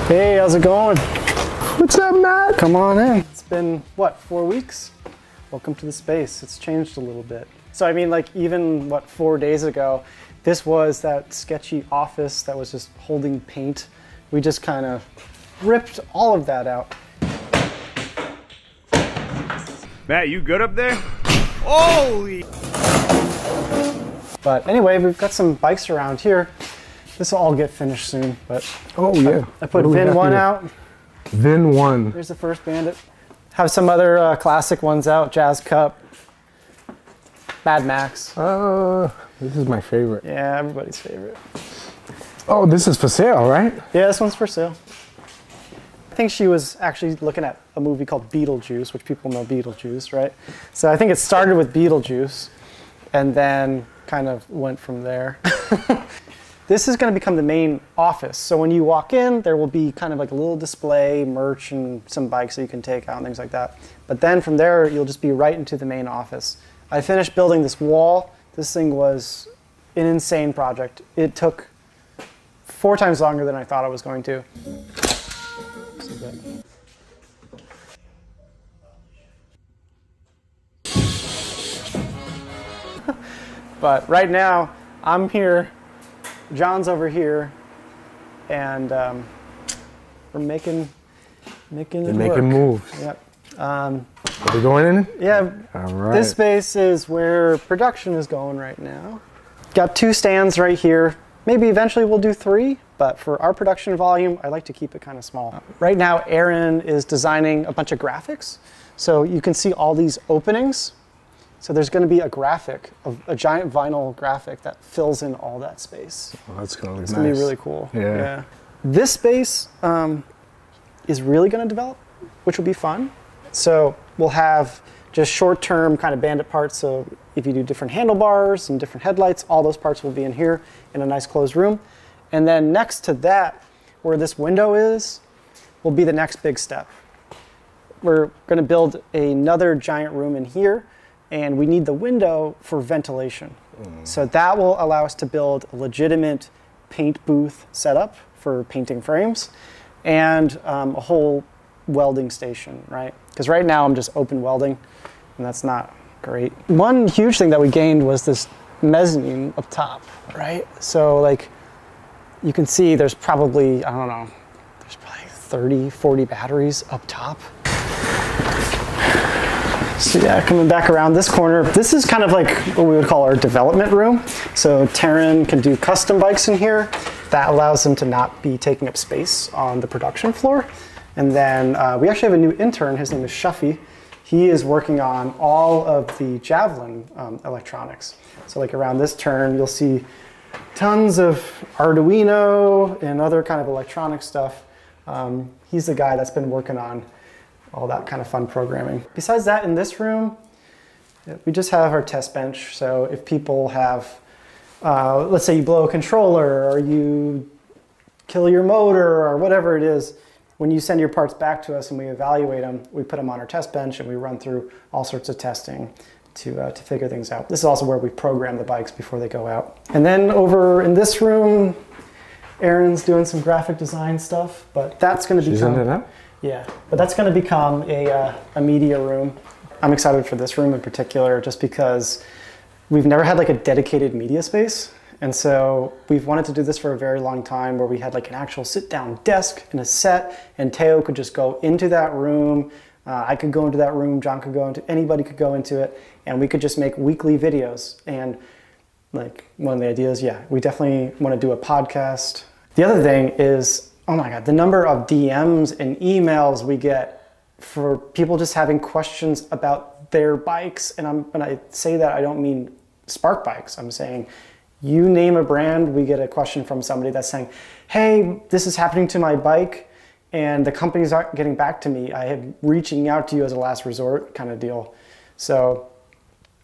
Hey, how's it going? What's up, Matt? Come on in. It's been, what, 4 weeks? Welcome to the space. It's changed a little bit. So I mean, like even, what, 4 days ago, this was that sketchy office that was just holding paint. We just kind of ripped all of that out. Matt, you good up there? Holy! But anyway, we've got some bikes around here. This will all get finished soon, but Oh yeah. I put Vin 1 out. Vin 1. There's the first Bandit. Have some other classic ones out. Jazz Cup, Mad Max. This is my favorite. Yeah, everybody's favorite. Oh, this is for sale, right? Yeah, this one's for sale. I think she was actually looking at a movie called Beetlejuice, which people know Beetlejuice, right? So I think it started with Beetlejuice and then kind of went from there. This is going to become the main office. So when you walk in, there will be kind of like a little display, merch, and some bikes that you can take out and things like that. But then from there, you'll just be right into the main office. I finished building this wall. This thing was an insane project. It took 4 times longer than I thought it was going to. But right now, I'm here, John's over here, and we're making moves. Yep. Are we going in? Yeah. All right. This space is where production is going right now. Got 2 stands right here. Maybe eventually we'll do 3, but for our production volume, I like to keep it kind of small. Right now, Aaron is designing a bunch of graphics. So you can see all these openings. So there's going to be a graphic, a giant vinyl graphic that fills in all that space. Oh, that's going to look nice. It's going to be really cool. Yeah. This space is really going to develop, which will be fun. So we'll have just short-term kind of Bandit parts. So if you do different handlebars and different headlights, all those parts will be in here in a nice closed room. And then next to that, where this window is, will be the next big step. We're going to build another giant room in here. And we need the window for ventilation. So that will allow us to build a legitimate paint booth setup for painting frames and a whole welding station, right? Because right now I'm just open welding and that's not great. One huge thing that we gained was this mezzanine up top, right? So like you can see there's probably, I don't know, there's probably 30, 40 batteries up top. So yeah, coming back around this corner, this is kind of like what we would call our development room. So Taryn can do custom bikes in here. That allows him to not be taking up space on the production floor. And then we actually have a new intern. His name is Shuffy. He is working on all of the Javelin electronics. So like around this turn, you'll see tons of Arduino and other kind of electronic stuff. He's the guy that's been working on all that kind of fun programming. Besides that, in this room, we just have our test bench. So if people have, let's say you blow a controller or you kill your motor or whatever it is, when you send your parts back to us and we evaluate them, we put them on our test bench and we run through all sorts of testing to figure things out. This is also where we program the bikes before they go out. And then over in this room, Aaron's doing some graphic design stuff, but that's going to become... She's into that? Yeah, but that's going to become a media room. I'm excited for this room in particular just because we've never had like a dedicated media space. And so we've wanted to do this for a very long time where we had like an actual sit-down desk and a set and Teo could just go into that room. I could go into that room, John could go into, anybody could go into it, and we could just make weekly videos. And like one of the ideas, yeah, we definitely want to do a podcast. The other thing is, oh my God, the number of DMs and emails we get for people just having questions about their bikes. And when I say that, I don't mean Spark bikes. I'm saying, you name a brand, we get a question from somebody that's saying, hey, this is happening to my bike and the companies aren't getting back to me. I am reaching out to you as a last resort kind of deal. So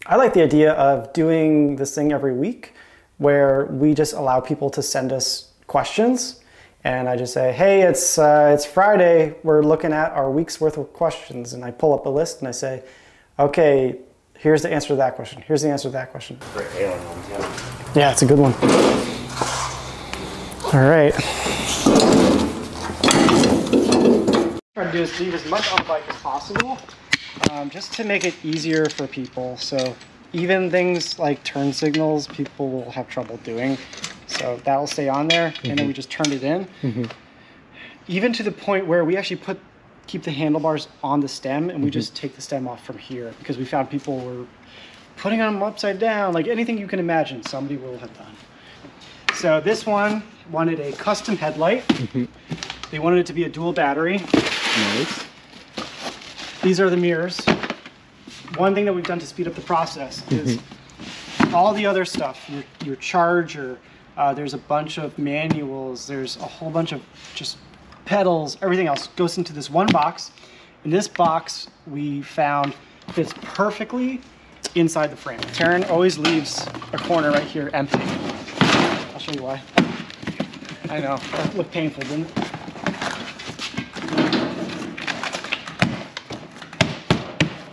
I like the idea of doing this thing every week where we just allow people to send us questions. And I just say, hey, it's Friday. We're looking at our week's worth of questions. And I pull up a list and I say, okay, here's the answer to that question. Here's the answer to that question. Yeah, it's a good one. All right. to do is leave as much on the bike as possible, just to make it easier for people. So even things like turn signals, people will have trouble doing. So that'll stay on there, and then we just turn it in. Even to the point where we actually keep the handlebars on the stem, and we just take the stem off from here, because we found people were putting them upside down, like anything you can imagine, somebody will have done. So this one wanted a custom headlight. They wanted it to be a dual battery. Nice. These are the mirrors. One thing that we've done to speed up the process is all the other stuff, your charger, there's a bunch of manuals, there's a whole bunch of just pedals, everything else goes into this one box. And this box we found fits perfectly inside the frame. Taryn always leaves a corner right here empty. I'll show you why. I know, that looked painful, didn't it?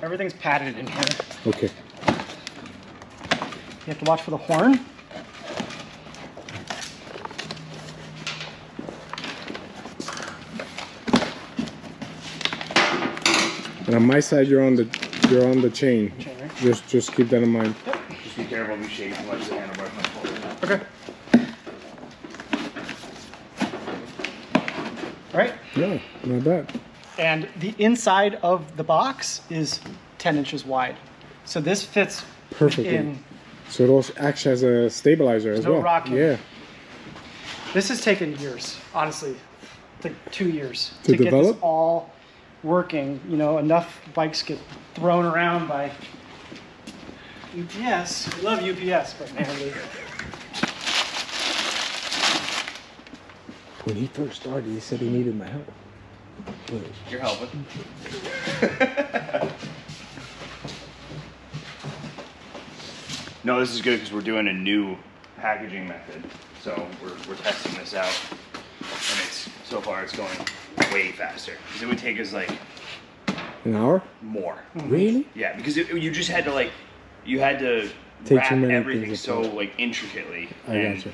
Everything's padded in here. Okay. You have to watch for the horn. And on my side, you're on the chain. Chain, right? Just keep that in mind. Yep. Just be careful if you shake too much, the handlebars might fall in. Okay. All right. Yeah, not bad. And the inside of the box is 10 inches wide. So this fits Perfectly. in. So it also acts as a stabilizer as no well. rocking. Yeah. This has taken years, honestly. It's like 2 years To get develop? this all working. You know, enough bikes get thrown around by UPS. We love UPS, but man, When he first started, he said he needed my help. But You're helping. No, this is good because we're doing a new packaging method. So we're testing this out. And so far it's going way faster. Because it would take us like an hour? more. Really? Yeah, because you just had to you had to Take wrap too many everything things so apart. intricately. I gotcha.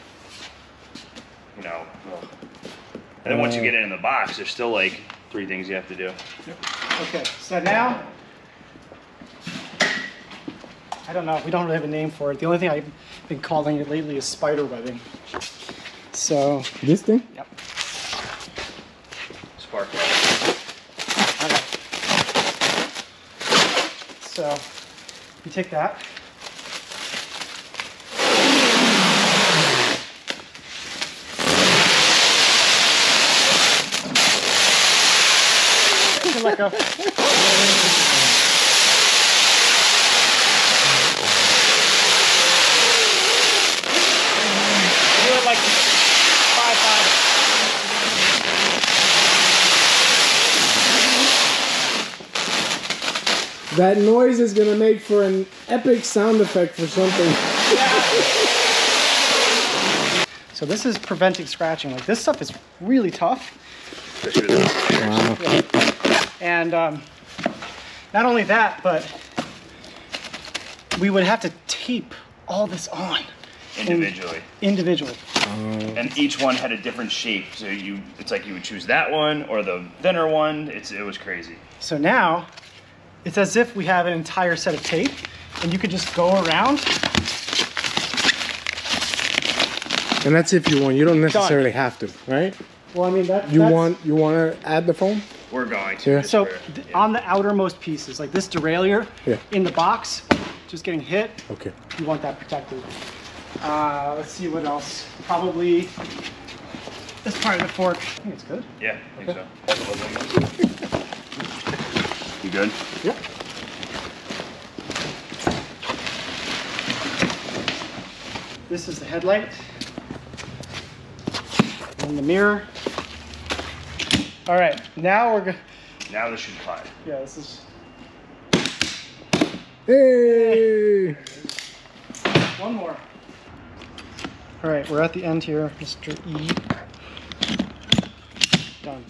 You know, ugh. And then once you get it in the box, there's still like 3 things you have to do. okay, so now, I don't know, we don't really have a name for it. The only thing I've been calling it lately is spider webbing. So, This thing? yep. Spark plug. Okay. So, you take that. You can let go. Do it like 5-5. That noise is gonna make for an epic sound effect for something. So this is preventing scratching. Like this stuff is really tough. Wow. And not only that, but we would have to tape all this on Individually. individually. And each one had a different shape. So it's like you would choose that one or the thinner one. It was crazy. So now it's as if we have an entire set of tape and you could just go around. And that's if you want. You don't necessarily have to, right? Well, I mean, that's... You want to add the foam? We're going to. Yeah. So on the outermost pieces, like this derailleur Yeah. in the box, just getting hit, Okay. you want that protected. Let's see what else. Probably this part of the fork. I think it's good. Yeah, I think so. You good? Yep. This is the headlight. And the mirror. All right, now we're good. Now this should fly. Yeah, this is... Hey! One more. All right, we're at the end here, Mr. E. Done.